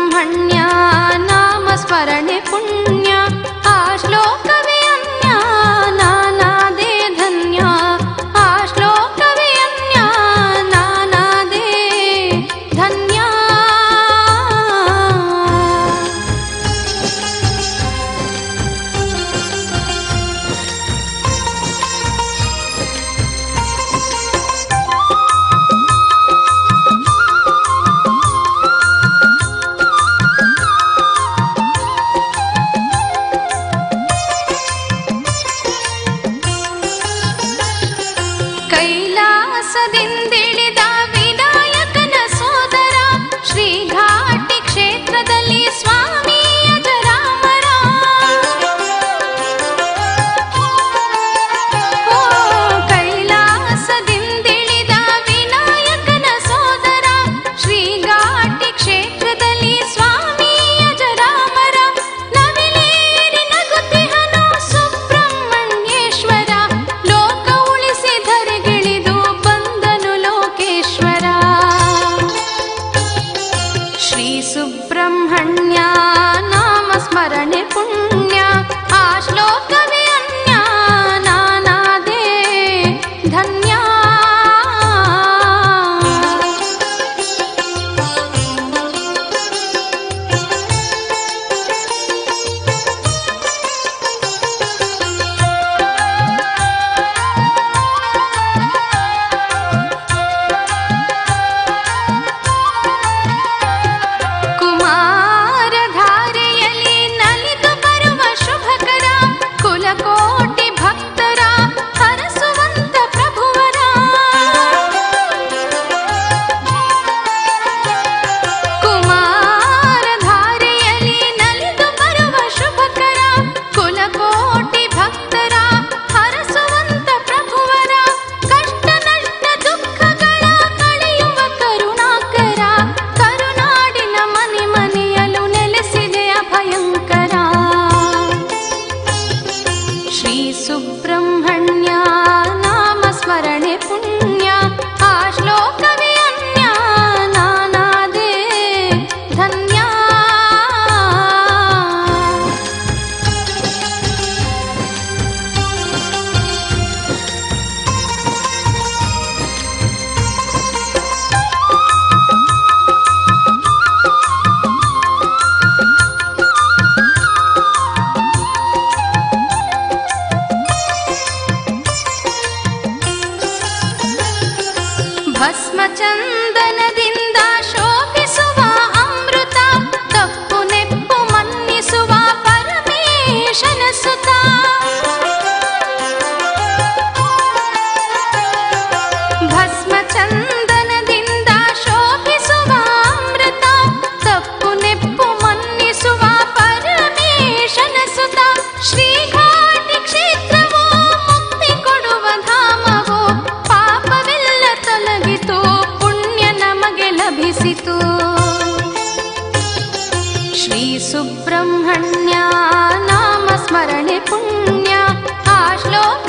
ಸುಬ್ರಹ್ಮಣ್ಯ ನಾಮ ಸ್ಮರಣೆ ಪುಣ್ಯ ಆ ಶ್ಲೋಕವೇ ಅನ್ಯ ನಾನಾದೇ ಧನ್ಯ ಆ ಶ್ಲೋಕವೇ ಅನ್ಯ ನಾನಾದೇ ಧನ್ಯ ಕೈಲಾಸದಿಂದಿಳಿದ ವಿನಾಯಕನ ಸೋದರ ಶ್ರೀಘಾಟಿ ಕ್ಷೇತ್ರದಲ್ಲಿ ಸ್ವಾಮಿ ಅಜರಾಮರ ಕೈಲಾಸದಿಂದಿಳಿದ ವಿನಾಯಕನ ಸೋದರ ಶ್ರೀಘಾಟಿ ಕ್ಷೇತ್ರದಲ್ಲಿ ಸ್ವಾಮಿ ಅಜರಾಮರ ನವಿಲೇರಿ ನಗುತ್ತಿಹನು ಸುಬ್ರಹ್ಮಣ್ಯೇಶ್ವರ ಲೋಕ ಉಳಿಸಿ ಧರೆಗಿಳಿದು ಬಂದನು ಲೋಕೇಶ್ವರ ಶ್ರೀ ಸುಬ್ರಹ್ಮಣ್ಯ ನಾಮ ಸ್ಮರಣೆ ಪುಣ್ಯ ಆ ಶ್ಲೋಕವೇ ಅನ್ಯ ನಾನಾದೇ ಧನ್ಯ ಕುಮಾರಧಾರೆಯಲ್ಲಿ ನಲಿದು ಬರುವ ಶುಭಕರ ಕುಲಕೋಟಿ ಭಕ್ತರ ಹರಸುವಂತ ಪ್ರಭುವರ ಕುಮಾರಧಾರೆಯಲ್ಲಿ ನಲಿದು ಬರುವ ಶುಭಕರ ಕುಲಕೋಟಿ ಭಕ್ತರ ಹರಸುವಂತ ಪ್ರಭುವರ ಕಷ್ಟ ನಷ್ಟ ದುಃಖಗಳ ಕಳೆಯುವ ಕರುಣಾಕರ ಕರುನಾಡಿನ ಮನೆ ಮನೆಯಲು ನೆಲೆಸಿದೆ ಅಭಯಂಕರ ಶ್ರೀ ಸುಬ್ರಹ್ಮಣ್ಯ ನಾಮ ಸ್ಮರಣೆ ಪುಣ್ಯ ಆ ಶ್ಲೋಕವೇ ಅನ್ಯ ನಾನಾದೇ ಧನ್ಯ ಭಸ್ಮ ಚಂದನದಿಂದ ಶೋಭಿಸುವ ಅಮೃತ ತಪ್ಪು ನೆಪ್ಪು ಮನ್ನಿಸುವ ಪರಮೇಶನ ಸುತ ಭಸ್ಮ ಚಂದನದಿಂದ ಶೋಭಿಸುವ ಅಮೃತ ತಪ್ಪು ನೆಪ್ಪು ಮನ್ನಿಸುವ ಪರಮೇಶನ ಸುತ ಶ್ರೀಘಾಟಿ ಕ್ಷೇತ್ರವೋ ಮುಕ್ತಿ ಕೊಡುವ ಧಾಮವೋ ಪಾಪವೆಲ್ಲ ತೊಲಗಿತು ಪುಣ್ಯ ನಮಗೆ ಲಭಿಸಿತು ಶ್ರೀ ಸುಬ್ರಹ್ಮಣ್ಯ ನಾಮ ಸ್ಮರಣೆ ಪುಣ್ಯ ಆ ಶ್ಲೋಕ